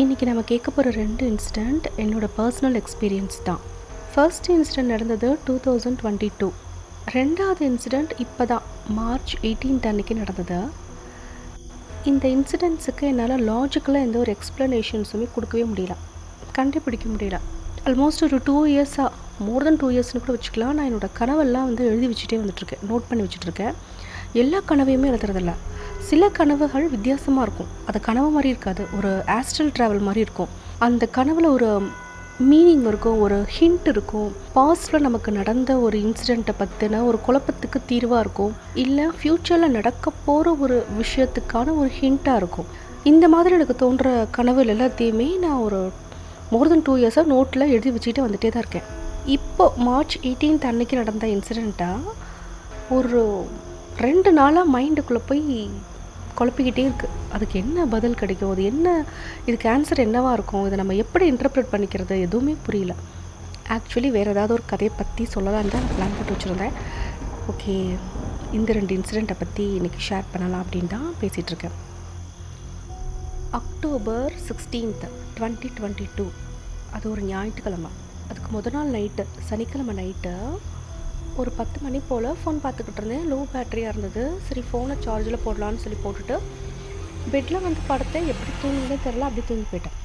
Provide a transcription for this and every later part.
இன்றைக்கி நம்ம கேட்க போகிற 2 இன்சிடெண்ட் என்னோடய பர்சனல் எக்ஸ்பீரியன்ஸ் தான். ஃபர்ஸ்ட் இன்சிடெண்ட் நடந்தது 2022. ரெண்டாவது இன்சிடெண்ட் இப்போ தான் மார்ச் 18 அன்றைக்கி நடந்தது. இந்த இன்சிடெண்ட்ஸுக்கு என்னால் லாஜிக்கலாக எந்த ஒரு எக்ஸ்ப்ளனேஷன்ஸுமே கொடுக்கவே முடியல, கண்டுபிடிக்க முடியல. ஆல்மோஸ்ட் ஒரு 2 இயர்ஸாக, மோர் தென் 2 இயர்ஸ்னு கூட வச்சுக்கலாம், நான் என்னோடய கனவெல்லாம் எழுதி வச்சுட்டே வந்துட்டுருக்கேன், நோட் பண்ணி வச்சுட்ருக்கேன். எல்லா கனவையுமே எழுதுறதில்ல. சில கனவுகள் வித்தியாசமாக இருக்கும், அது கனவு மாதிரி இருக்காது, ஒரு ஆஸ்ட்ரல் ட்ராவல் மாதிரி இருக்கும். அந்த கனவில் ஒரு மீனிங் இருக்கும், ஒரு ஹிண்ட் இருக்கும். பாஸ்டில் நமக்கு நடந்த ஒரு இன்சிடெண்ட்டை பற்றின ஒரு குழப்பத்துக்கு தீர்வாக இருக்கும், இல்லை ஃப்யூச்சரில் நடக்க போகிற ஒரு விஷயத்துக்கான ஒரு ஹிண்ட்டாக இருக்கும். இந்த மாதிரி எனக்கு தோன்ற கனவு எல்லாத்தையுமே நான் ஒரு மோர் தென் 2 இயர்ஸாக நோட்டில் எழுதி வச்சுக்கிட்டு வந்துகிட்டே தான் இருக்கேன். இப்போ மார்ச் 18 அன்னைக்கு நடந்த இன்சிடெண்ட்டாக ஒரு 2 நாளாக மைண்டுக்குள்ளே போய் குழப்பிக்கிட்டே இருக்குது. அதுக்கு என்ன பதில் கிடைக்கும், அது என்ன, இதுக்கு ஆன்சர் என்னவாக இருக்கும், இதை நம்ம எப்படி இன்டர்ப்ரெட் பண்ணிக்கிறது, எதுவுமே புரியல. ஆக்சுவலி வேறு ஏதாவது ஒரு கதையை பற்றி சொல்லலான்னு தான் பிளான் போட்டு வச்சுருந்தேன். ஓகே, இந்த 2 இன்சிடெண்ட்டை பற்றி இன்றைக்கி ஷேர் பண்ணலாம் அப்படின்னு தான் பேசிகிட்ருக்கேன். அக்டோபர் 16, 2022, அது ஒரு ஞாயிற்றுக்கிழமை. அதுக்கு முதல் நாள் நைட்டு, சனிக்கிழமை நைட்டு ஒரு 10 மணி போல் ஃபோன் பார்த்துக்கிட்டு இருந்தேன். லோ பேட்டரியாக இருந்தது. சரி, ஃபோனை சார்ஜில் போடலான்னு சொல்லி போட்டுட்டு பெட்டில் படுத்தேன். எப்படி தூங்குனே தெரில, அப்படி தூங்கி போயிட்டேன்.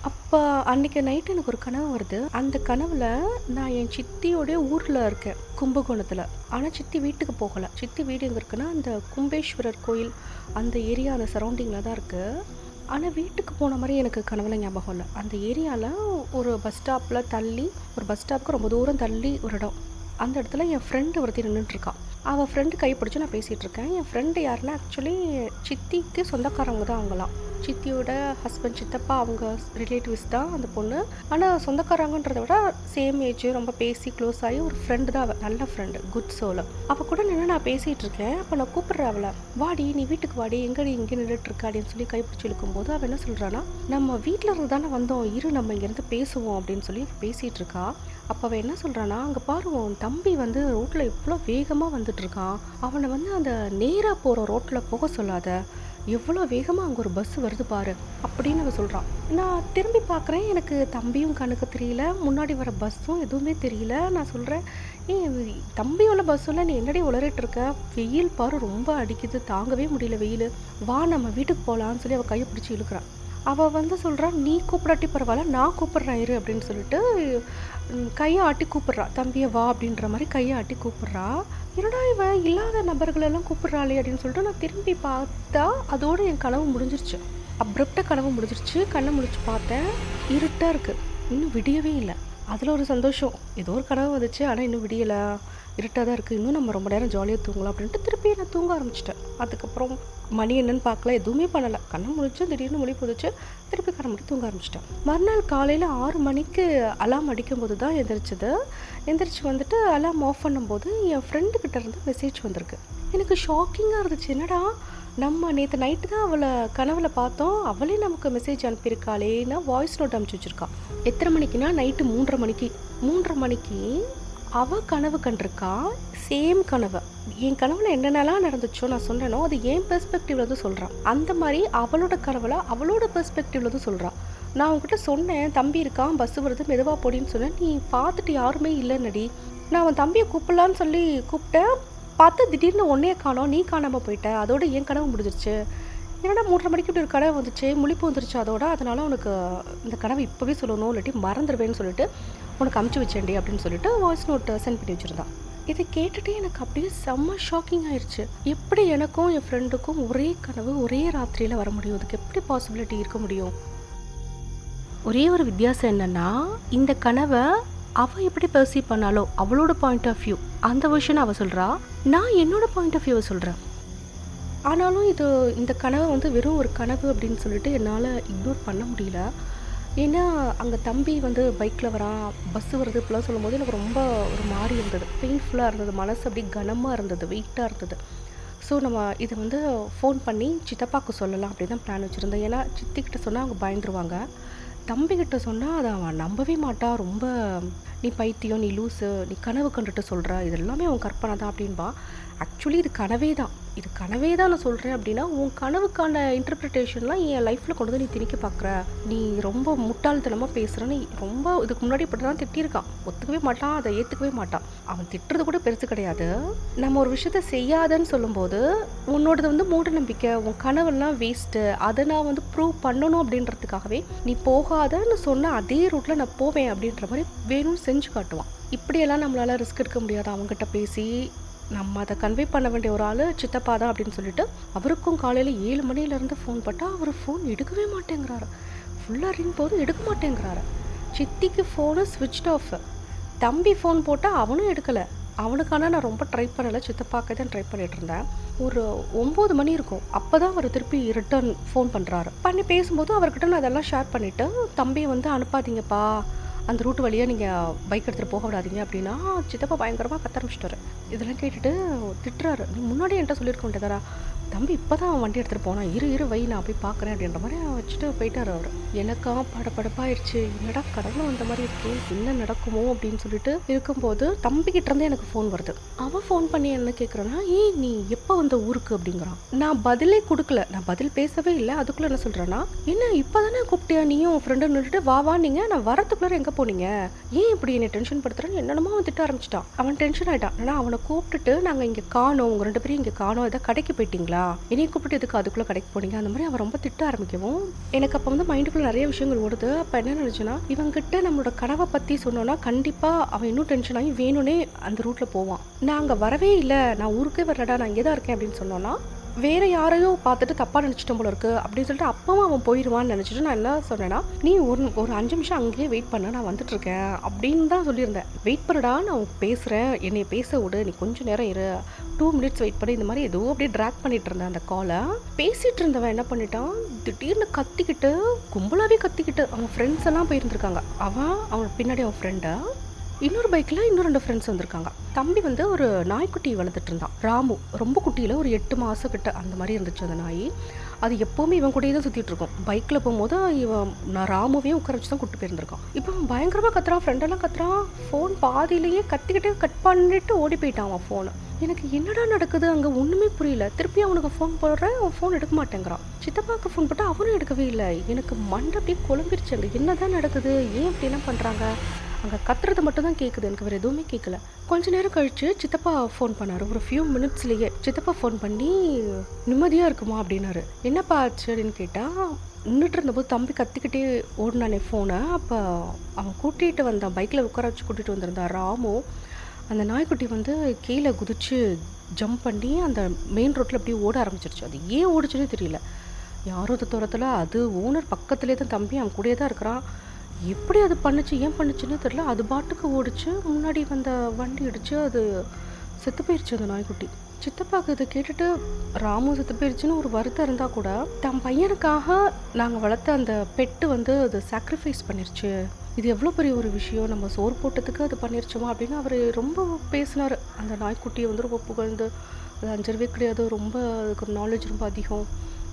அப்போ அன்றைக்கி நைட்டு எனக்கு ஒரு கனவு வருது. அந்த கனவில் நான் என் சித்தியோடைய ஊரில் இருக்கேன், கும்பகோணத்தில். ஆனால் சித்தி வீட்டுக்கு போகலை. சித்தி வீடு எங்கே இருக்குன்னா அந்த கும்பேஸ்வரர் கோயில் அந்த ஏரியா, அந்த சரௌண்டிங்கில் தான் இருக்குது. ஆனால் வீட்டுக்கு போன மாதிரி எனக்கு கனவுல ஞாபகம் இல்லை. அந்த ஏரியாவில் ஒரு பஸ் ஸ்டாப்பில் தள்ளி, ஒரு பஸ் ஸ்டாப்புக்கு ரொம்ப தூரம் தள்ளி ஒரு இடம், அந்த இடத்துல என் ஃப்ரெண்டு ஒருத்தி நின்றுட்டுருக்கான். அவள் ஃப்ரெண்டு கைப்பிடிச்சு நான் பேசிகிட்ருக்கேன். என் ஃப்ரெண்டு யாருன்னா ஆக்சுவலி சித்திக்கு சொந்தக்காரவங்க தான் அவங்களாம். சித்தியோட ஹஸ்பண்ட், சித்தப்பா, அவங்க ரிலேட்டிவ்ஸ் தான் அந்த பொண்ணு. ஆனால் சொந்தக்காரங்கன்றதை விட சேம் ஏஜ், ரொம்ப பேசி க்ளோஸ் ஆகி ஒரு ஃப்ரெண்டு தான் அவள், நல்ல ஃப்ரெண்டு, குட் சோல். அவள் கூட நின்று நான் பேசிகிட்டு இருக்கேன். அப்போ நான் கூப்பிட்றேன் அவளை, வாடி நீ வீட்டுக்கு வாடி, எங்கடி இங்கே நின்றுட்டுருக்கா அப்படின்னு சொல்லி கைப்பிடிச்சு இழுக்கும்போது அவள் என்ன சொல்கிறான்னா, நம்ம வீட்டில் இருந்து தானே வந்தோம், இரு நம்ம இங்கேருந்து பேசுவோம் அப்படின்னு சொல்லி பேசிகிட்டு இருக்கா. அப்போ அவள் என்ன சொல்கிறான்னா, அங்கே பாரு உன் தம்பி ரோட்டில் எவ்வளோ வேகமாக வந்துட்டுருக்கான், அவனை அந்த நேராக போகிற ரோட்டில் போக சொல்லாத, எவ்வளோ வேகமாக அங்கே ஒரு பஸ் வருது பாரு அப்படின்னு அவள் சொல்கிறான். நான் திரும்பி பார்க்குறேன், எனக்கு தம்பியும் கணக்கு தெரியல, முன்னாடி வர பஸ்ஸும் எதுவுமே தெரியல. நான் சொல்கிறேன், தம்பியோட பஸ்ஸில் நீ என்னடி உளறிட்டு இருக்க, வெயில் பாரு ரொம்ப அடிக்குது, தாங்கவே முடியல வெயில், வா நம்ம வீட்டுக்கு போகலான்னு சொல்லி அவள் கையை பிடிச்சி இழுக்கிறான். அவள் சொல்கிறான், நீ கூப்பிடாட்டி பரவாயில்ல, நான் கூப்பிட்றேன் இரு அப்படின்னு சொல்லிட்டு கையை ஆட்டி கூப்பிட்றா, தம்பியை வா அப்படின்ற மாதிரி கையை ஆட்டி கூப்பிட்றா. என்னடா இவன் இல்லாத நபர்களெல்லாம் கூப்பிட்றாளே அப்படின்னு சொல்லிட்டு நான் திரும்பி பார்த்தா அதோடு என் கனவு முடிஞ்சிருச்சு. அப்ரப்டாக கனவு முடிஞ்சிருச்சு. கண்ணை முடிச்சு பார்த்தேன், இருட்டாக இருக்குது, இன்னும் விடியவே இல்லை. அதில் ஒரு சந்தோஷம், ஏதோ ஒரு கனவு வந்துச்சு, ஆனால் இன்னும் விடியலை, இருட்டாக தான் இருக்குது, இன்னும் நம்ம ரொம்ப நேரம் ஜாலியாக தூங்கலாம் அப்படின்ட்டு திருப்பி நான் தூங்க ஆரம்பிச்சிட்டேன். அதுக்கப்புறம் மணி என்னன்னு பார்க்கல, எதுவுமே பண்ணலை, கண்ணை முடிச்சு திடீர்னு மொழி போதிச்சு திருப்பி கண்ணை முடிச்சு தூங்க ஆரம்பிச்சிட்டேன். மறுநாள் காலையில் 6 மணிக்கு அலாம் அடிக்கும்போது தான் எந்திரிச்சது. எந்திரிச்சு அலாம் ஆஃப் பண்ணும்போது என் ஃப்ரெண்டுக்கிட்ட இருந்து மெசேஜ் வந்திருக்கு. எனக்கு ஷாக்கிங்காக இருந்துச்சு, என்னடா நம்ம நேற்று நைட்டு தான் அவளை கனவில் பார்த்தோம், அவளே நமக்கு மெசேஜ் அனுப்பியிருக்காளேன்னா வாய்ஸ் நோட் அனுப்பிச்சி வச்சுருக்கா. எத்தனை மணிக்குன்னா நைட்டு 3:30 மணிக்கு அவள் கனவு கண்டிருக்கா. சேம் கனவு, என் கனவுல என்னென்னலாம் நடந்துச்சோ நான் சொன்னேனோ அது என் பெர்ஸ்பெக்டிவ்ல தான் சொல்கிறான். அந்த மாதிரி அவளோட கனவுல அவளோட பெர்ஸ்பெக்டிவ்ல தான் சொல்கிறான். நான் அவங்ககிட்ட சொன்னேன், தம்பி இருக்கான், பஸ் வருது, மெதுவாக போடின்னு சொன்னேன், நீ பார்த்துட்டு யாருமே இல்லைன்னடி. நான் அவன் தம்பியை கூப்பிடலான்னு சொல்லி கூப்பிட்டேன், பார்த்து திடீர்னு ஒன்றையே காணோம், நீ காணாமல் போயிட்ட, அதோட என் கனவு முடிஞ்சிருச்சு. என்னடா 3:30 மணிக்கு இப்படி ஒரு கனவு வந்துச்சு, முழிப்பு வந்துருச்சு அதோட, அதனால உனக்கு இந்த கனவு இப்போவே சொல்லணும், இல்லாட்டி மறந்துடுவேன்னு சொல்லிட்டு உனக்கு அமுச்சு வச்சேன்டி அப்படின்னு சொல்லிட்டு வாய்ஸ் நோட் சென்ட் பண்ணி வச்சுருந்தான். இதை கேட்டுகிட்டே எனக்கு அப்படியே செம்ம ஷாக்கிங் ஆயிடுச்சு. எப்படி எனக்கும் என் ஃப்ரெண்டுக்கும் ஒரே கனவு ஒரே ராத்திரியில் வர முடியும், அதுக்கு எப்படி பாசிபிலிட்டி இருக்க முடியும்? ஒரே ஒரு வித்தியாசம் என்னென்னா, இந்த கனவை அவள் எப்படி பெர்சீவ் பண்ணாலோ அவளோட பாயிண்ட் ஆஃப் வியூ, அந்த விஷயம் அவள் சொல்கிறா, நான் என்னோட பாயிண்ட் ஆஃப் வியூவை சொல்கிறேன். ஆனாலும் இந்த கனவை வெறும் ஒரு கனவு அப்படின்னு சொல்லிட்டு என்னால் இக்னோர் பண்ண முடியல. ஏன்னா அங்கே தம்பி பைக்கில் வரான், பஸ்ஸு வருது இப்படிலாம் சொல்லும்போது எனக்கு ரொம்ப ஒரு மாதிரி இருந்தது, பெயின்ஃபுல்லாக இருந்தது, மனசு அப்படி கனமாக இருந்தது, வெயிட்டாக இருந்தது. ஸோ நம்ம இதை ஃபோன் பண்ணி சித்தப்பாவுக்கு சொல்லலாம் அப்படி தான் பிளான் வச்சுருந்தேன். ஏன்னா சித்திக்கிட்ட சொன்னால் அவங்க பயந்துருவாங்க, தம்பிக்கிட்ட சொன்னால் அதை அவன் நம்பவே மாட்டான், ரொம்ப நீ பைத்தியம், நீ லூஸு, நீ கனவு கண்டுட்டு சொல்கிற, இது எல்லாமே அவன் கற்பனை தான் அப்படின்பா. ஆக்சுவலி இது கனவே தான் நான் சொல்கிறேன் அப்படின்னா, உன் கனவுக்கான இன்டர்பிரிட்டேஷன்லாம் என் லைஃப்பில் கொண்டு வந்து நீ திணிக்க பார்க்குற. நீ ரொம்ப முட்டாள்தனமாக பேசுகிறன்னு ரொம்ப இதுக்கு முன்னாடி இப்படி தான் திட்டியிருக்கான். ஒத்துக்கவே மாட்டான், அதை ஏற்றுக்கவே மாட்டான். அவன் திட்டுறது கூட பெருசு கிடையாது. நம்ம ஒரு விஷயத்த செய்யாதன்னு சொல்லும்போது, உன்னோடது வந்து மூட நம்பிக்கை, உன் கனவெல்லாம் வேஸ்ட்டு, அதை நான் வந்து ப்ரூவ் பண்ணணும் அப்படின்றதுக்காகவே நீ போகாதன்னு சொன்ன அதே ரூட்டில் நான் போவேன் அப்படின்ற மாதிரி வேணும்னு செஞ்சு காட்டுவான். இப்படியெல்லாம் நம்மளால் ரிஸ்க் எடுக்க முடியாது. அவங்ககிட்ட பேசி நம்ம அதை கன்வே பண்ண வேண்டிய ஒரு ஆள் சித்தப்பா தான் அப்படின்னு சொல்லிட்டு அவருக்கும் காலையில் 7 மணிலேருந்து ஃபோன் போட்டால் அவர் ஃபோன் எடுக்கவே மாட்டேங்கிறாரு. ஃபுல்லாக ரிங் போதும் எடுக்க மாட்டேங்கிறாரு. சித்திக்கு ஃபோனு ஸ்விட்ச் ஆஃப். தம்பி ஃபோன் போட்டால் அவனும் எடுக்கலை. அவனுக்கான நான் ரொம்ப ட்ரை பண்ணலை, சித்தப்பாக்க தான் ட்ரை பண்ணிட்டு இருந்தேன். ஒரு 9 மணி இருக்கும். அப்போ தான் அவர் திருப்பி ரிட்டர்ன் ஃபோன் பண்ணுறாரு. பண்ணி பேசும்போது அவர்கிட்ட நான் அதெல்லாம் ஷேர் பண்ணிவிட்டு, தம்பியை வந்து அனுப்பாதீங்கப்பா, அந்த ரூட் வழியாக நீங்கள் பைக் எடுத்துகிட்டு போக விடாதீங்க அப்படின்னா சித்தப்பா பயங்கரமாக கத்த ஆரம்பிச்சிட்டாரு. இதெல்லாம் கேட்டுட்டு திட்டுறாரு. நீ முன்னாடி என்கிட்ட சொல்லியிருக்க வேண்டியதாரா, தம்பி இப்போ தான் வண்டி எடுத்துகிட்டு போனான், இரு வை நான் போய் பார்க்குறேன் அப்படின்ற மாதிரி வச்சுட்டு போயிட்டார் அவர். எனக்கா படப்படப்பாயிடுச்சு. என்னடா கடவுள் வந்த மாதிரி இருக்கே, என்ன நடக்குமோ அப்படின்னு சொல்லிட்டு இருக்கும்போது தம்பிக்கிட்ட இருந்து எனக்கு ஃபோன் வருது. அவன் ஃபோன் பண்ணி என்ன கேட்குறான்னா, நீ எப்போ வந்த ஊருக்கு அப்படிங்கிறான். நான் பதிலே கொடுக்கல, நான் பதில் பேசவே இல்லை. அதுக்குள்ளே என்ன சொல்கிறேன்னா, என்ன இப்போ தானே கூப்பிட்டியா நீயும் ஃப்ரெண்டு நின்றுட்டு வா நீங்கள், நான் வரத்துக்குள்ளே எங்கே போனீங்க, ஏன் இப்படி என்னை டென்ஷன் படுத்துறேன்னு என்னென்னமோ அவன் திட்ட ஆரம்பிச்சிட்டான். அவன் டென்ஷன் ஆகிட்டான். ஆனால் அவனை கூப்பிட்டுட்டு நாங்கள் இங்கே காணோம், உங்கள் 2 பேரும் இங்கே காணோம், எதாவது கடைக்கு போயிட்டீங்களா, என்னைய கூப்பிட்டு எதுக்கு அதுக்குள்ளே கடைக்கு போனீங்க, அந்த மாதிரி அவன் ரொம்ப திட்ட ஆரம்பிக்கவும் எனக்கு அப்போ வந்து மைண்டுக்குள்ளே நிறைய விஷயங்கள் ஓடுது. அப்போ என்ன நினச்சேன்னா, இவங்கிட்ட நம்மளோட கனவை பற்றி சொன்னோன்னா கண்டிப்பாக அவன் இன்னும் டென்ஷன் ஆகி வேணும்னே அந்த ரூட்டில் போவான். நான் அங்கே வரவே இல்லை, நான் ஊருக்கே வரலடா, நான் இங்கே தான் இருக்கேன் அப்படின்னு சொன்னோன்னா வேற யாரையோ பார்த்துட்டு தப்பாக நினச்சிட்டோம் போல இருக்குது அப்படின்னு சொல்லிட்டு அப்பவும் அவன் போயிடுவான்னு நினச்சிட்டு நான் என்ன சொன்னேன்னா, நீ ஒரு 5 நிமிஷம் அங்கேயே வெயிட் பண்ண, நான் வந்துட்டுருக்கேன் அப்படின்னு தான் சொல்லியிருந்தேன். வெயிட் பண்ணடா, நான் பேசுகிறேன், என்னை பேச விடு, நீ கொஞ்சம் நேரம் இரு, 2 மினிட்ஸ் வெயிட் பண்ணி, இந்த மாதிரி ஏதோ அப்படியே ட்ராக் பண்ணிட்டு இருந்தேன் அந்த காலை. பேசிகிட்டு இருந்தவன் என்ன பண்ணிட்டான், திடீர்னு கத்திக்கிட்டு, கும்பலாகவே கத்திக்கிட்டு, அவன் ஃப்ரெண்ட்ஸ் எல்லாம் போயிருந்துருக்காங்க. அவன் பின்னாடி அவன் ஃப்ரெண்டை, இன்னொரு பைக்கில் இன்னும் 2 ஃப்ரெண்ட்ஸ் வந்திருக்காங்க. தம்பி வந்து ஒரு நாய்க்குட்டி வளர்த்துட்டு இருந்தான், ராமு. ரொம்ப குட்டியில் ஒரு 8 மாதம் கிட்ட அந்த மாதிரி இருந்துச்சு அந்த நாய். அது எப்போவுமே இவன் கூடயே தான் சுற்றிட்டு இருக்கும். பைக்கில் போகும்போது நான் ராமுவையும் உட்கார வச்சு தான் கூப்பிட்டு போயிருந்திருக்கான். இப்போ அவன் பயங்கரமாக கத்துறான், ஃப்ரெண்டெல்லாம் கத்துறான். ஃபோன் பாதியிலேயே கத்திக்கிட்டே கட் பண்ணிட்டு ஓடி போயிட்டான் அவன் ஃபோனை. எனக்கு என்னடா நடக்குது அங்கே ஒன்றுமே புரியல. திருப்பி அவனுக்கு ஃபோன் போடுறேன், அவன் ஃபோன் எடுக்க மாட்டேங்கிறான். சித்தப்பாவுக்கு ஃபோன் போட்டால் அவனும் எடுக்கவே இல்லை. எனக்கு மண்டை அப்படியே குழம்பிருச்சு. அங்கே என்ன தான் நடக்குது, ஏன் இப்படிலாம் பண்ணுறாங்க, அங்கே கத்துறது மட்டும் தான் கேட்குது, எனக்கு வேறு எதுவுமே கேட்கல. கொஞ்ச நேரம் கழித்து சித்தப்பா ஃபோன் பண்ணார். ஒரு ஃபியூ மினிட்ஸ்லேயே சித்தப்பா ஃபோன் பண்ணி நிம்மதியாக இருக்குமா அப்படின்னாரு. என்னப்பா ஆச்சு அப்படின்னு கேட்டால், நின்றுட்டு இருந்தபோது தம்பி கத்திக்கிட்டே ஓடினானே ஃபோனை. அப்போ அவன் கூட்டிகிட்டு வந்தான், பைக்கில் உட்கார வச்சு கூட்டிகிட்டு வந்திருந்தான் ராமு. அந்த நாய்க்குட்டி வந்து கீழே குதிச்சு ஜம்ப் பண்ணி அந்த மெயின் ரோட்டில் அப்படியே ஓட ஆரம்பிச்சிருச்சு. அது ஏன் ஓடிச்சுன்னு தெரியல. யாரோ தூரத்தில் அது ஓனர் பக்கத்துலேயே தான், தம்பி அவன் கூடயே தான் இருக்கிறான். எப்படி அது பண்ணுச்சு, ஏன் பண்ணுச்சுன்னு தெரியல. அது பாட்டுக்கு ஓடிச்சு, முன்னாடி வந்த வண்டி இடிச்சு அது செத்து போயிடுச்சு அந்த நாய்க்குட்டி. சித்தப்பாவுக்கு இதை கேட்டுட்டு ராமு செத்து போயிடுச்சுன்னு ஒரு வருத்தம் இருந்தால் கூட, தன் பையனுக்காக நாங்கள் வளர்த்த அந்த பெட்டு வந்து அது சாக்ரிஃபைஸ் பண்ணிருச்சு, இது எவ்வளோ பெரிய ஒரு விஷயம், நம்ம சோறு போட்டதுக்கு அது பண்ணிருச்சோமா அப்படின்னு அவர் ரொம்ப பேசினார். அந்த நாய்க்குட்டியை வந்து ரொம்ப புகழ்ந்து, அது 5 அறிவே கிடையாது, ரொம்ப அதுக்கு ஒரு நாலேஜ் ரொம்ப அதிகம்,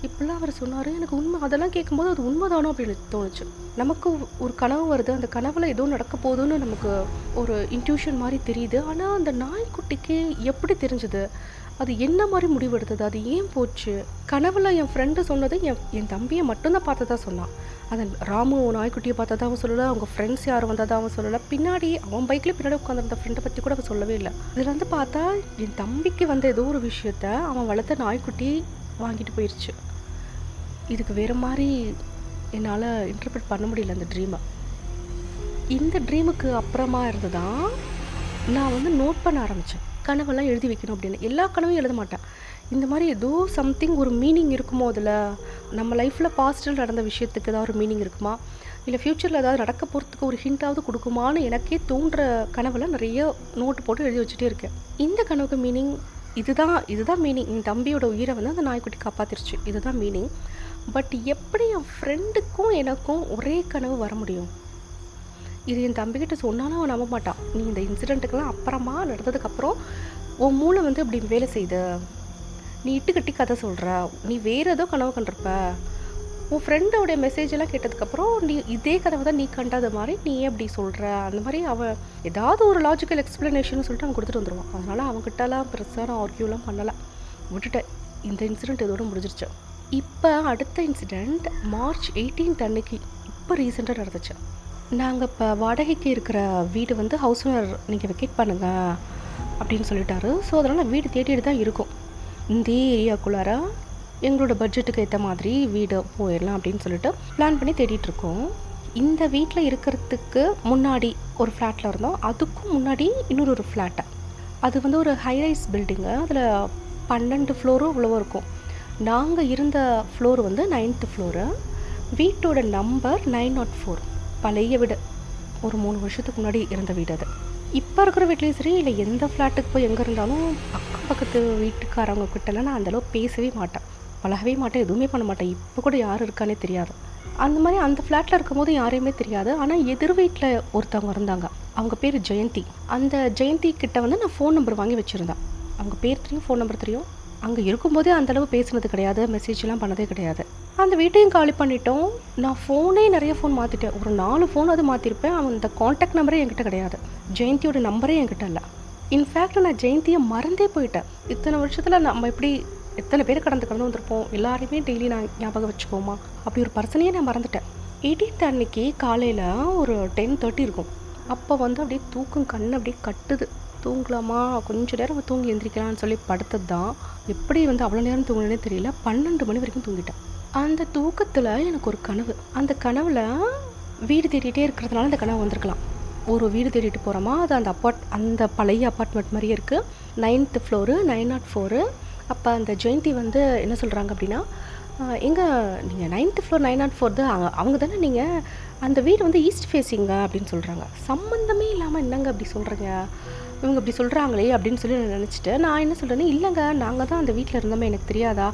இப்படிலாம் அவர் சொன்னார். எனக்கு உண்மை அதெல்லாம் கேட்கும்போது அது உண்மைதானோ அப்படின்னு தோணுச்சு. நமக்கு ஒரு கனவு வருது, அந்த கனவில் ஏதோ நடக்க போகுதுன்னு நமக்கு ஒரு இன்ட்யூஷன் மாதிரி தெரியுது. ஆனால் அந்த நாய்க்குட்டிக்கு எப்படி தெரிஞ்சுது, அது என்ன மாதிரி முடிவெடுத்தது, அது ஏன் போச்சு. கனவில் என் ஃப்ரெண்டு சொன்னது என் தம்பியை மட்டும்தான் பார்த்ததா சொன்னான். அதை ராமு நாய்க்குட்டியை பார்த்ததா அவன் சொல்லலை, அவங்க ஃப்ரெண்ட்ஸ் யாரும் வந்ததா அவன் சொல்லலை. பின்னாடி அவன் பைக்கில் பின்னாடி உட்காந்துருந்த ஃப்ரெண்டை பற்றி கூட அவன் சொல்லவே இல்லை. இதில் வந்து பார்த்தா என் தம்பிக்கு வந்த ஏதோ ஒரு விஷயத்த அவன் வளர்த்த நாய்க்குட்டி வாங்கிட்டு போயிடுச்சு. இதுக்கு வேறு மாதிரி என்னால் இன்டர்பிரட் பண்ண முடியல அந்த ட்ரீமை. இந்த ட்ரீமுக்கு அப்புறமா இருந்து தான் நான் வந்து நோட் பண்ண ஆரம்பித்தேன், கனவெல்லாம் எழுதி வைக்கணும் அப்படின்னு. எல்லா கனவையும் எழுத மாட்டேன். இந்த மாதிரி ஏதோ சம்திங் ஒரு மீனிங் இருக்குமோ, அதில் நம்ம லைஃப்பில் பாஸ்டில் நடந்த விஷயத்துக்கு ஏதாவது ஒரு மீனிங் இருக்குமா, இல்லை ஃப்யூச்சரில் ஏதாவது நடக்க போகிறதுக்கு ஒரு ஹிண்டாவது கொடுக்குமான்னு எனக்கே தோன்ற கனவெல்லாம் நிறைய நோட்டு போட்டு எழுதி வச்சுட்டே இருக்கேன். இந்த கனவுக்கு மீனிங் இதுதான் மீனிங். என் தம்பியோட உயிரை வந்து அந்த நாய்க்குட்டி காப்பாற்றிருச்சு, இதுதான் மீனிங். பட் எப்படி என் ஃப்ரெண்டுக்கும் எனக்கும் ஒரே கனவு வர முடியும்? இது என் தம்பிக்கிட்ட சொன்னாலும் அவன் நம்ப மாட்டான். நீ இந்த இன்சிடெண்ட்டுக்கெல்லாம் அப்புறமா நடந்ததுக்கப்புறம் உன் மூளை வந்து இப்படி வேலை செய்யுது, நீ இட்டுக்கட்டி கதை சொல்கிற, நீ வேறு ஏதோ கனவு கண்டிருப்ப, உன் ஃப்ரெண்டோடைய மெசேஜெல்லாம் கேட்டதுக்கப்புறம் நீ இதே கதவை தான் நீ கண்டாத மாதிரி நீ ஏன் அப்படி சொல்கிற அந்த மாதிரி அவன் ஏதாவது ஒரு லாஜிக்கல் எக்ஸ்ப்ளனேஷன் சொல்லிட்டு அவன் கொடுத்துட்டு வந்துடுவான். அதனால் அவங்ககிட்டலாம் பெருசாக நான் ஆர்கியூலாம் பண்ணலாம், விட்டுட்டேன். இந்த இன்சிடெண்ட் இதோட முடிஞ்சிருச்சு. இப்போ அடுத்த இன்சிடெண்ட் மார்ச் 18 அன்னைக்கு இப்போ ரீசெண்டாக நடந்துச்சு. நாங்கள் இப்போ வாடகைக்கு இருக்கிற வீடு வந்து ஹவுஸ் ஓனர் நீங்கள் வெக்கேட் பண்ணுங்க அப்படின்னு சொல்லிட்டாரு. ஸோ அதனால் வீடு தேடிட்டு தான் இருக்கும். இந்த ஏரியாக்குள்ளார எங்களோட பட்ஜெட்டுக்கு ஏற்ற மாதிரி வீடு போயிடலாம் அப்படின்னு சொல்லிட்டு பிளான் பண்ணி தேடிட்டுருக்கோம். இந்த வீட்டில் இருக்கிறதுக்கு முன்னாடி ஒரு ஃப்ளாட்டில் இருந்தோம், அதுக்கும் முன்னாடி இன்னொரு ஃப்ளாட்டை. அது வந்து ஒரு ஹைரைஸ் பில்டிங்கு, அதில் 12 ஃப்ளோரும் இவ்வளோ இருக்கும். நாங்கள் இருந்த ஃப்ளோர் வந்து 9th ஃப்ளோரு. வீட்டோட நம்பர் 904. பழைய வீடு, ஒரு 3 வருஷத்துக்கு முன்னாடி இருந்த வீடு அது. இப்போ இருக்கிற வீட்லேயும் சரி, இல்லை எந்த ஃப்ளாட்டுக்கு போய் எங்கே இருந்தாலும் அக்கம் பக்கத்து வீட்டுக்காரவங்க கிட்டலாம் நான் அந்தளவு பேசவே மாட்டேன், பழகவே மாட்டேன், எதுவுமே பண்ண மாட்டேன். இப்போ கூட யார் இருக்கானே தெரியாது. அந்த மாதிரி அந்த ஃப்ளாட்டில் இருக்கும்போது யாரையுமே தெரியாது. ஆனால் எதிர் வீட்டில் ஒருத்தவங்க இருந்தாங்க, அவங்க பேர் ஜெயந்தி. அந்த ஜெயந்தி கிட்ட வந்து நான் ஃபோன் நம்பர் வாங்கி வச்சுருந்தேன். அவங்க பேர் தெரியும், ஃபோன் நம்பர் தெரியும். அங்கே இருக்கும்போதே அந்தளவு பேசுனது கிடையாது, மெசேஜ்லாம் பண்ணதே கிடையாது. அந்த வீட்டையும் காலி பண்ணிட்டோம். நான் ஃபோனே நிறைய ஃபோன் மாற்றிட்டேன், ஒரு 4 ஃபோன் அது மாற்றிருப்பேன். அந்த காண்டாக்ட் நம்பரே என்கிட்ட கிடையாது, ஜெயந்தியோட நம்பரே என்கிட்ட இல்லை. இன்ஃபேக்ட் நான் ஜெயந்தியை மறந்தே போயிட்டேன். இத்தனை வருஷத்தில் நம்ம எப்படி எத்தனை பேர் கடந்து வந்திருப்போம், எல்லாரையுமே டெய்லி நான் ஞாபகம் வச்சுக்கோமா, அப்படி ஒரு பர்சனையே நான் மறந்துட்டேன். 18 அன்னைக்கு காலையில் ஒரு 10:30 இருக்கும். அப்போ வந்து அப்படியே தூக்கம் கண்ணு அப்படியே கட்டுது. தூங்கலாமா, கொஞ்சம் நேரம் தூங்கி எந்திரிக்கலாம்னு சொல்லி படுத்தது தான். எப்படி வந்து அவ்வளோ நேரம் தூங்கினே தெரியல, 12 மணி வரைக்கும் தூங்கிட்டேன். அந்த தூக்கத்தில் எனக்கு ஒரு கனவு. அந்த கனவில் வீடு தேடிகிட்டே இருக்கிறதுனால அந்த கனவு வந்திருக்கலாம். ஒரு வீடு தேடிட்டு போகிறோமா, அது அந்த பழைய அப்பார்ட்மெண்ட் மாதிரியே இருக்குது. 9th floor, 904. அப்போ அந்த ஜெயந்தி வந்து என்ன சொல்கிறாங்க அப்படின்னா, எங்கே நீங்கள் 9th ஃப்ளோர் 904 தான், அவங்க தானே நீங்கள், அந்த வீடு வந்து ஈஸ்ட் ஃபேஸிங்க அப்படின்னு சொல்கிறாங்க. சம்மந்தமே இல்லாமல் என்னங்க அப்படி சொல்கிறீங்க, இவங்க இப்படி சொல்கிறாங்களே அப்படின்னு சொல்லி நான் நினச்சிட்டு, நான் என்ன சொல்கிறேன்னா, இல்லைங்க நாங்கள் தான் அந்த வீட்டில் இருந்தோமே, எனக்கு தெரியாதா,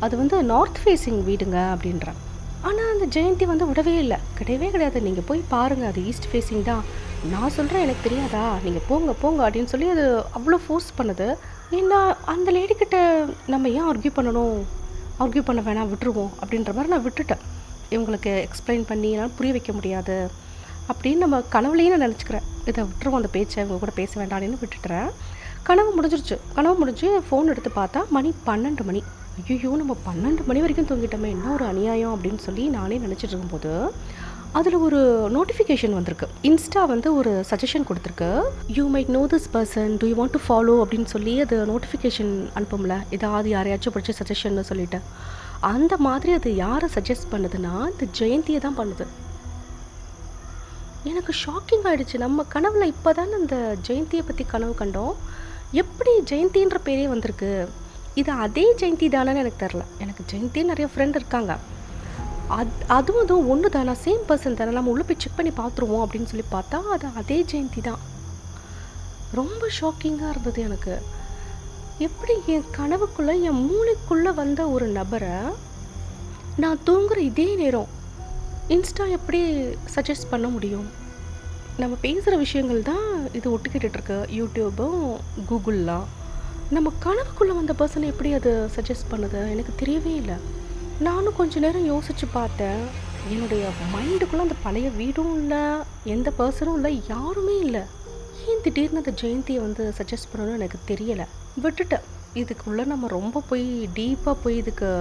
அது வந்து நார்த் ஃபேஸிங் வீடுங்க அப்படின்றேன். ஆனால் அந்த ஜெயந்தி வந்து விடவே இல்லை, கிடையவே கிடையாது, நீங்கள் போய் பாருங்கள், அது ஈஸ்ட் ஃபேஸிங் தான். நான் சொல்கிறேன் எனக்கு தெரியாதா, நீங்கள் போங்க போங்க அப்படின்னு சொல்லி அது அவ்வளோ ஃபோர்ஸ் பண்ணுது. ஏன்னா அந்த லேடிக்கிட்ட நம்ம ஏன் ஆர்கியூ பண்ணணும், ஆர்கியூ பண்ண வேணாம், விட்டுருவோம் அப்படின்ற மாதிரி நான் விட்டுட்டேன். இவங்களுக்கு எக்ஸ்பிளைன் பண்ணி என்னால் புரிய வைக்க முடியாது அப்படின்னு நம்ம கனவுலேயே நான் நினச்சிக்கிறேன். இதை விட்டுருவோம், அந்த பேச்சை இவங்க கூட பேச வேண்டாம்னு விட்டுட்டுறேன். கனவு முடிஞ்சிருச்சு. கனவு முடிஞ்சு ஃபோன் எடுத்து பார்த்தா மணி 12 மணி. ஐயோ நம்ம 12 மணி வரைக்கும் தூங்கிட்டோமே, என்ன ஒரு அநியாயம் அப்படின்னு சொல்லி நானே நினச்சிட்டு இருக்கும்போது அதில் ஒரு நோட்டிஃபிகேஷன் வந்திருக்கு. இன்ஸ்டா வந்து ஒரு சஜஷன் கொடுத்துருக்கு, you might no this person, to you want to follow அப்படின்னு சொல்லி அது நோட்டிஃபிகேஷன் அனுப்பும்ல, ஏதாவது யாரையாச்சும் பிடிச்ச சஜஷன்னு சொல்லிட்டு. அந்த மாதிரி அது யாரை சஜஸ்ட் பண்ணுதுன்னா இந்த ஜெயந்தியை தான் பண்ணுது. எனக்கு ஷாக்கிங் ஆகிடுச்சு. நம்ம கனவுல இப்போ தானே அந்த ஜெயந்தியை பற்றி கனவு கண்டோம், எப்படி ஜெயந்தின்ற பேரே வந்திருக்கு, இது அதே ஜெயந்தி தானேன்னு எனக்கு தெரில. எனக்கு ஜெயந்தி நிறைய ஃப்ரெண்ட் இருக்காங்க, அதுவும் ஒன்று தானே, சேம் பர்சன் தானே, நம்ம உள்ளே போய் செக் பண்ணி பார்த்துருவோம் அப்படின்னு சொல்லி பார்த்தா அது அதே ஜெயந்தி தான். ரொம்ப ஷாக்கிங்காக இருந்தது எனக்கு. எப்படி என் கனவுக்குள்ளே என் மூளைக்குள்ளே வந்த ஒரு நபரை நான் தூங்குற இதே நேரம் இன்ஸ்டா எப்படி சஜஸ்ட் பண்ண முடியும்? நம்ம பேசுகிற விஷயங்கள் தான் இது ஒட்டுக்கிட்டுருக்கு, யூடியூபும் கூகுள்லாம். நம்ம கனவுக்குள்ளே வந்த பர்சனை எப்படி அது சஜஸ்ட் பண்ணுது எனக்கு தெரியவே இல்லை. நானும் கொஞ்சம் நேரம் யோசித்து பார்த்தேன். என்னுடைய மைண்டுக்குள்ளே அந்த பழைய வீடும் இல்லை, எந்த பர்சனும் இல்லை, யாருமே இல்லை. ஏன் திடீர்னு அந்த ஜெயந்தியை வந்து சஜஸ்ட் பண்ணணும்னு எனக்கு தெரியலை, விட்டுட்டேன். இதுக்குள்ளே நம்ம ரொம்ப போய் டீப்பாக போய் இதுக்கு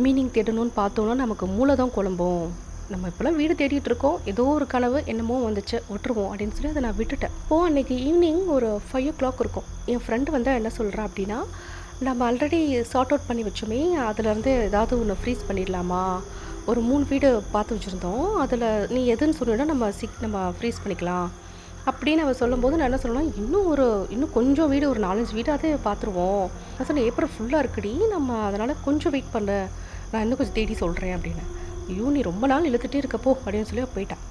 மீனிங் தேடணும்னு பார்த்தோன்னா நமக்கு மூளை தான் குழம்பும். நம்ம இப்போலாம் வீடு தேடிட்டு இருக்கோம், ஏதோ ஒரு கனவு என்னமோ வந்துச்சு, விட்டுருவோம் அப்படின்னு சொல்லி அதை நான் விட்டுட்டேன். அன்றைக்கி ஈவினிங் ஒரு 5 o'clock இருக்கும். என் ஃப்ரெண்டு வந்து என்ன சொல்கிறா அப்படின்னா, நம்ம ஆல்ரெடி சார்ட் அவுட் பண்ணி வச்சோமே, அதுலேருந்து ஏதாவது ஒன்று ஃப்ரீஸ் பண்ணிடலாமா, ஒரு 3 வீடு பார்த்து வச்சுருந்தோம், அதில் நீ எதுன்னு சொன்னீங்கன்னா நம்ம ஃப்ரீஸ் பண்ணிக்கலாம் அப்படின்னு அவள் சொல்லும்போது நான் என்ன சொல்லணும், இன்னும் கொஞ்சம் வீடு, ஒரு 4-5 வீடு அதே பார்த்துருவோம். நான் சொன்னேன் ஏப்ரல் ஃபுல்லாக இருக்குடி, நம்ம அதனால் கொஞ்சம் வெயிட் பண்ணு, நான் இன்னும் கொஞ்சம் தேடி சொல்கிறேன் அப்படின்னு. ஐயோ நீ ரொம்ப நாள் இழுத்துட்டே இருக்கப்போ அப்படின்னு சொல்லி போயிட்டான்.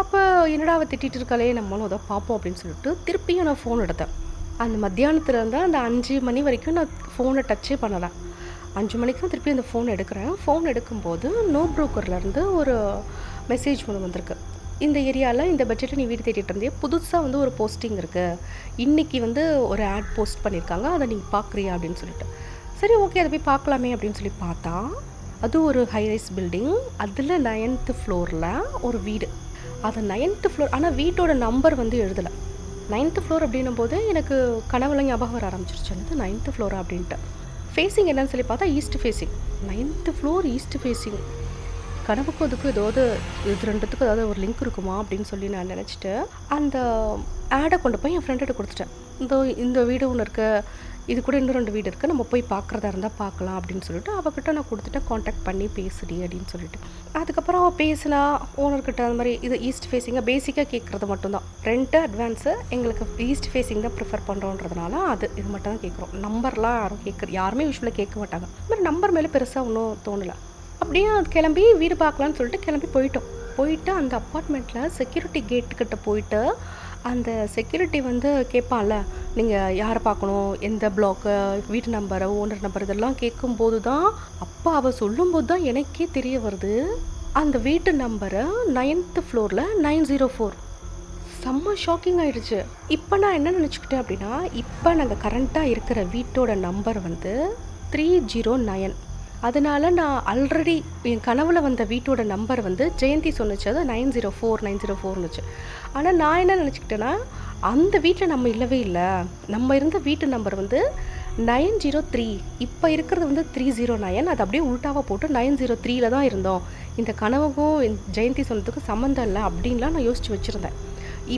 அப்போ என்னடா அவள் திட்டிகிட்டு இருக்காளே, நம்மளும் அதை பார்ப்போம் அப்படின்னு சொல்லிட்டு திருப்பியும் நான் ஃபோன் எடுத்தேன். அந்த மத்தியானத்தில் இருந்தால் அந்த 5 மணி வரைக்கும் நான் ஃபோனை டச்சே பண்ணலை. 5 மணிக்கு தான் திருப்பி அந்த ஃபோன் எடுக்கிறேன். ஃபோன் எடுக்கும்போது நோ ப்ரோக்கர்லேருந்து ஒரு மெசேஜ் ஒன்று வந்திருக்கு. இந்த ஏரியாவில் இந்த பட்ஜெட்டில் நீ வீடு தேடிட்டு இருந்தே, புதுசாக வந்து ஒரு போஸ்டிங் இருக்குது, இன்றைக்கி வந்து ஒரு ஆட் போஸ்ட் பண்ணியிருக்காங்க, அதை நீங்கள் பார்க்குறியா அப்படின்னு சொல்லிட்டு. சரி ஓகே அதை போய் பார்க்கலாமே அப்படின்னு சொல்லி பார்த்தா அது ஒரு ஹைரைஸ் பில்டிங். அதில் 9th ஃப்ளோரில் ஒரு வீடு. அது 9th ஃப்ளோர். ஆனால் வீட்டோட நம்பர் வந்து எழுதலை. 9th ஃப்ளோர் அப்படின்னும் போது எனக்கு கனவுல ஞாபகம் வர ஆரம்பிச்சிருச்சு. என்னது 9th ஃப்ளோரா அப்படின்ட்டு. ஃபேஸிங் என்னன்னு சொல்லி பார்த்தா east facing. 9th floor east facing. கனவுக்கும் அதுக்கும் ஏதாவது இது ரெண்டுத்துக்கும் ஏதாவது ஒரு லிங்க் இருக்குமா அப்படின்னு சொல்லி நான் நினச்சிட்டு அந்த ஆடை கொண்டு போய் என் ஃப்ரெண்ட்ட கொடுத்துட்டேன். இந்த வீடு ஒன்று இருக்குது, இது கூட இன்னும் 2 வீடு இருக்குது, நம்ம போய் பார்க்குறதா இருந்தால் பார்க்கலாம் அப்படின்னு சொல்லிட்டு அவகிட்ட நான் கொடுத்துட்டேன். காண்டாக்ட் பண்ணி பேசுடி அப்படின்னு சொல்லிட்டு. அதுக்கப்புறம் அவள் பேசினா ஓனர்கிட்ட அந்த மாதிரி இது ஈஸ்ட் ஃபேஸிங்காக பேசிக்காக கேட்குறது மட்டும்தான். ரெண்ட்டு அட்வான்ஸு எங்களுக்கு ஈஸ்ட் ஃபேஸிங் தான் ப்ரிஃபர் பண்ணுறோன்றதுனால இது மட்டும் தான் கேட்குறோம். நம்பர்லாம் யாருமே யூஸ்வலாக கேட்க மாட்டாங்க. இந்த மாதிரி நம்பர் மேலே பெருசாக ஒன்றும் தோணலை. அப்படியே அது கிளம்பி வீடு பார்க்கலான்னு சொல்லிட்டு கிளம்பி போயிட்டு அந்த அப்பார்ட்மெண்ட்டில் செக்யூரிட்டி கேட்டுக்கிட்ட போயிட்டு அந்த செக்யூரிட்டி வந்து கேட்பான்ல, நீங்கள் யாரை பார்க்கணும், எந்த பிளாக்கு, வீட்டு நம்பரை, ஓனர் நம்பர், இதெல்லாம் கேட்கும்போது தான் அப்பா அவள் சொல்லும்போது தான் எனக்கே தெரிய வருது அந்த வீட்டு நம்பரை 9th ஃப்ளோரில் 904. செம்ம ஷாக்கிங் ஆகிடுச்சு. இப்போ நான் என்ன நினச்சிக்கிட்டேன் அப்படின்னா, இப்போ நாங்கள் கரண்ட்டாக இருக்கிற வீட்டோட நம்பர் வந்து 309. அதனால் நான் ஆல்ரெடி என் கனவில் வந்த வீட்டோட நம்பர் வந்து ஜெயந்தி சொன்னிச்சு, அது 904 ஆனால் நான் என்ன நினச்சிக்கிட்டேன்னா, அந்த வீட்டில் நம்ம இல்லவே இல்லை. நம்ம இருந்த வீட்டு நம்பர் வந்து 903. இப்போ இருக்கிறது வந்து 309. அது அப்படியே உல்ட்டாவாக போட்டு 903 தான் இருந்தோம். இந்த கனவுக்கும் ஜெயந்தி சொன்னதுக்கும் சம்மந்தம் இல்லை அப்படின்லாம் நான் யோசித்து வச்சுருந்தேன்.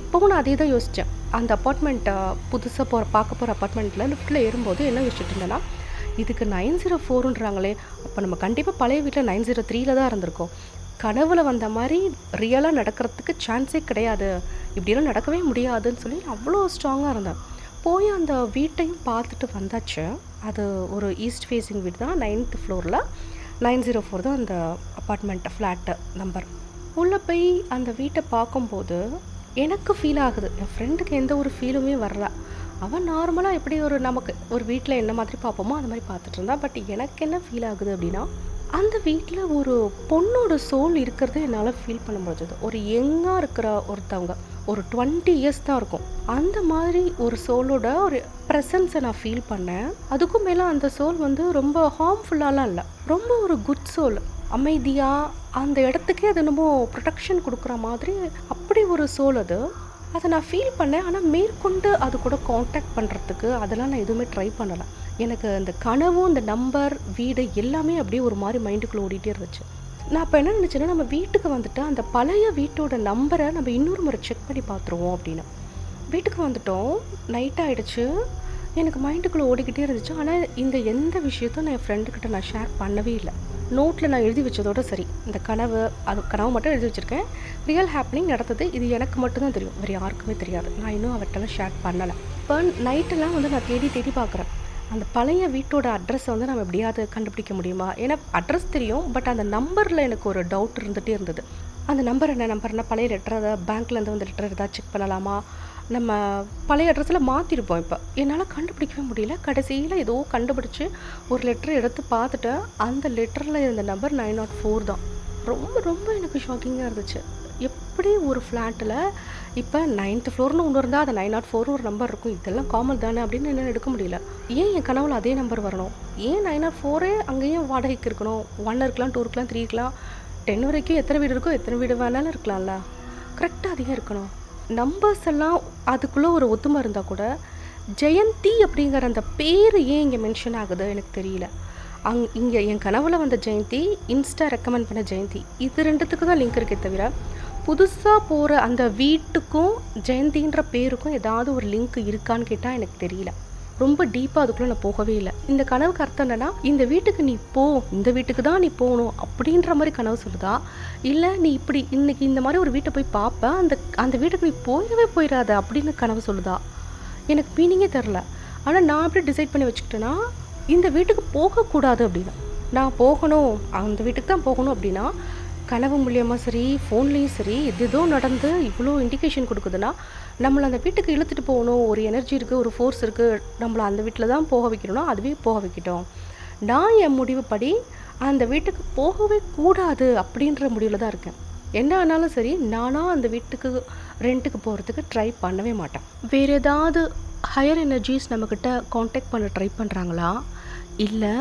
இப்போவும் நான் அதே தான் யோசித்தேன். அந்த அப்பார்ட்மெண்ட்டை புதுசாக பார்க்க போகிற அப்பார்ட்மெண்ட்டில் லிஃப்ட்டில் ஏறும்போது என்ன யோசிச்சுட்டு இருந்தேன்னா, இதுக்கு 904ன்றாங்களே, அப்போ நம்ம கண்டிப்பாக பழைய வீட்டில் 903 தான் இருந்திருக்கோம். கனவுல வந்த மாதிரி ரியலாக நடக்கிறதுக்கு சான்ஸே கிடையாது, இப்படியெல்லாம் நடக்கவே முடியாதுன்னு சொல்லி அவ்வளோ ஸ்ட்ராங்காக இருந்தேன். போய் அந்த வீட்டையும் பார்த்துட்டு வந்தாச்சு. அது ஒரு ஈஸ்ட் ஃபேஸிங் வீடு தான். 9th ஃப்ளோரில் 904 தான் அந்த அப்பார்ட்மெண்ட்டு ஃப்ளாட்டு நம்பர். உள்ளே போய் அந்த வீட்டை பார்க்கும்போது எனக்கு ஃபீல் ஆகுது. என் ஃப்ரெண்டுக்கு எந்த ஒரு ஃபீலுமே வரல. அவன் நார்மலாக எப்படி நமக்கு ஒரு வீட்டில் என்ன மாதிரி பார்ப்போமோ அது மாதிரி பார்த்துட்டு இருந்தா. பட் எனக்கு என்ன ஃபீல் ஆகுது அப்படின்னா, அந்த வீட்டில் ஒரு பொண்ணோட சோல் இருக்கிறத என்னால் ஃபீல் பண்ண முடிஞ்சது. ஒரு யங்காக இருக்கிற ஒருத்தவங்க, ஒரு 20 இயர்ஸ் தான் இருக்கும், அந்த மாதிரி ஒரு சோலோட ஒரு ப்ரெசன்ஸை நான் ஃபீல் பண்ணேன். அதுக்கும் மேலே அந்த சோல் வந்து ரொம்ப ஹார்ம்ஃபுல்லாலாம் இல்லை, ரொம்ப ஒரு குட் சோல். அமைதியாக அந்த இடத்துக்கே அது என்னமோ ப்ரொடெக்ஷன் கொடுக்குற மாதிரி அப்படி ஒரு சோல் அது. அதை நான் ஃபீல் பண்ணேன். ஆனால் மேற்கொண்டு அது கூட காண்டாக்ட் பண்ணுறதுக்கு அதெல்லாம் நான் எதுவுமே ட்ரை பண்ணலை. எனக்கு அந்த கனவும் இந்த நம்பர் வீடு எல்லாமே அப்படியே ஒரு மாதிரி மைண்டுக்குள்ளே ஓடிட்டே இருந்துச்சு. நான் இப்போ என்ன நினச்சேன்னா, நம்ம வீட்டுக்கு வந்துட்டு அந்த பழைய வீட்டோட நம்பரை நம்ம இன்னொரு முறை செக் பண்ணி பார்த்துருவோம் அப்படின்னு. வீட்டுக்கு வந்துட்டோம், நைட் ஆகிடுச்சு. எனக்கு மைண்டுக்குள்ளே ஓடிக்கிட்டே இருந்துச்சு. ஆனால் இந்த எந்த விஷயத்தையும் நான் என் ஃப்ரெண்டுக்கிட்ட நான் ஷேர் பண்ணவே இல்லை. நோட்டில் நான் எழுதி வச்சதோடு சரி. இந்த கனவு மட்டும் எழுதி வச்சுருக்கேன். ரியல் ஹேப்பனிங் நடந்தது, இது எனக்கு மட்டும்தான் தெரியும், வேறு யாருக்குமே தெரியாது. நான் இன்னும் அவர்கிட்டலாம் ஷேர் பண்ணலை. இப்போ நைட்டெல்லாம் வந்து நான் தேடி பார்க்குறேன். அந்த பழைய வீட்டோட அட்ரஸை வந்து நம்ம எப்படியாவது கண்டுபிடிக்க முடியுமா? ஏன்னா அட்ரஸ் தெரியும், பட் அந்த நம்பரில் எனக்கு ஒரு டவுட் இருந்துகிட்டே இருந்தது. அந்த நம்பர் என்ன நம்பர்னா, பழைய லெட்டர், அதை பேங்க்லேருந்து வந்து லெட்டர் ஏதாவது செக் பண்ணலாமா? நம்ம பழைய அட்ரஸில் மாற்றிருப்போம். இப்போ என்னால் கண்டுபிடிக்கவே முடியல. கடைசியில் ஏதோ கண்டுபிடிச்சி ஒரு லெட்டர் எடுத்து பார்த்துட்டேன். அந்த லெட்டரில் இருந்த நம்பர் 904 தான். ரொம்ப ரொம்ப எனக்கு ஷாக்கிங்காக இருந்துச்சு. எப்படி ஒரு ஃப்ளாட்டில் இப்போ 9th ஃப்ளோர்னு ஒன்று இருந்தால் அது 904 ஒரு நம்பர் இருக்கும், இதெல்லாம் காமன் தானே அப்படின்னு என்னால் எடுக்க முடியல. ஏன் என் கனவுல அதே நம்பர் வரணும்? ஏன் 904 அங்கேயும் வாடகைக்கு இருக்கணும்? 1 இருக்கலாம், 2 இருக்கலாம், 3 இருக்கலாம், 10 வரைக்கும் எத்தனை வீடு இருக்கோ எத்தனை வீடு வேணாலும் இருக்கலாம்ல. கரெக்டாக அதிகம் இருக்கணும். நம்பர்ஸ் எல்லாம் அதுக்குள்ளே ஒரு ஒத்துமை இருந்தால் கூட ஜெயந்தி அப்படிங்கிற அந்த பேர் ஏன் இங்கே மென்ஷன் ஆகுது எனக்கு தெரியல. இங்கே என் கனவுல வந்த ஜெயந்தி, இன்ஸ்டா ரெக்கமெண்ட் பண்ண ஜெயந்தி, இது ரெண்டுத்துக்கு தான் லிங்க் இருக்கே தவிர புதுசாக போகிற அந்த வீட்டுக்கும் ஜெயந்தின்ற பேருக்கும் ஏதாவது ஒரு லிங்க் இருக்கான்னு கேட்டால் எனக்கு தெரியல. ரொம்ப டீப்பாக அதுக்குள்ளே நான் போகவே இல்லை. இந்த கனவுக்கு அர்த்தம் என்னன்னா, இந்த வீட்டுக்கு நீ போ, இந்த வீட்டுக்கு தான் நீ போகணும் அப்படின்ற மாதிரி கனவு சொல்லுதா, இல்லை நீ இப்படி இன்னைக்கு இந்த மாதிரி ஒரு வீட்டை போய் பார்ப்ப, அந்த வீட்டுக்கு நீ போயிடாத அப்படின்னு கனவு சொல்லுதா, எனக்கு மீனிங்கே தெரில. ஆனால் நான் எப்படி டிசைட் பண்ணி வச்சுக்கிட்டேன்னா, இந்த வீட்டுக்கு போகக்கூடாது அப்படின்னா, நான் போகணும், அந்த வீட்டுக்கு தான் போகணும் அப்படின்னா, கனவு மூலியமாக சரி, ஃபோன்லேயும் சரி, எதோ நடந்து இவ்வளோ இண்டிகேஷன் கொடுக்குதுன்னா நம்மளை அந்த வீட்டுக்கு இழுத்துட்டு போகணும், ஒரு எனர்ஜி இருக்குது, ஒரு ஃபோர்ஸ் இருக்குது, நம்மளை அந்த வீட்டில் தான் போக வைக்கணும்னா அதுவே போக வைக்கட்டும். நான் என் முடிவுப்படி அந்த வீட்டுக்கு போகவே கூடாது அப்படின்ற முடிவில் தான் இருக்கேன். என்ன ஆனாலும் சரி, நானாக அந்த வீட்டுக்கு ரெண்ட்டுக்கு போகிறதுக்கு ட்ரை பண்ணவே மாட்டேன். வேறு ஏதாவது ஹையர் எனர்ஜிஸ் நம்மக்கிட்ட காண்டாக்ட் பண்ண ட்ரை பண்ணுறாங்களா, இல்லை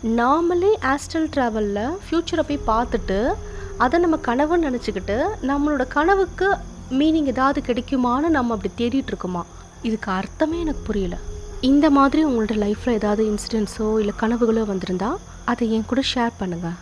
நாமளே ஆஸ்ட்ரல் ட்ராவலில் ஃப்யூச்சரை போய் பார்த்துட்டு அதை நம்ம கனவுன்னு நினச்சிக்கிட்டு நம்மளோட கனவுக்கு மீனிங் ஏதாவது கிடைக்குமான்னு நம்ம அப்படி தேடிட்டு இருக்கோமா? இதுக்கு அர்த்தமே எனக்கு புரியல. இந்த மாதிரி உங்களோட லைஃப்பில் ஏதாவது இன்சிடென்ட்ஸோ இல்லை கனவுகளோ வந்திருந்தா அதை என் கூட ஷேர் பண்ணுங்கள்.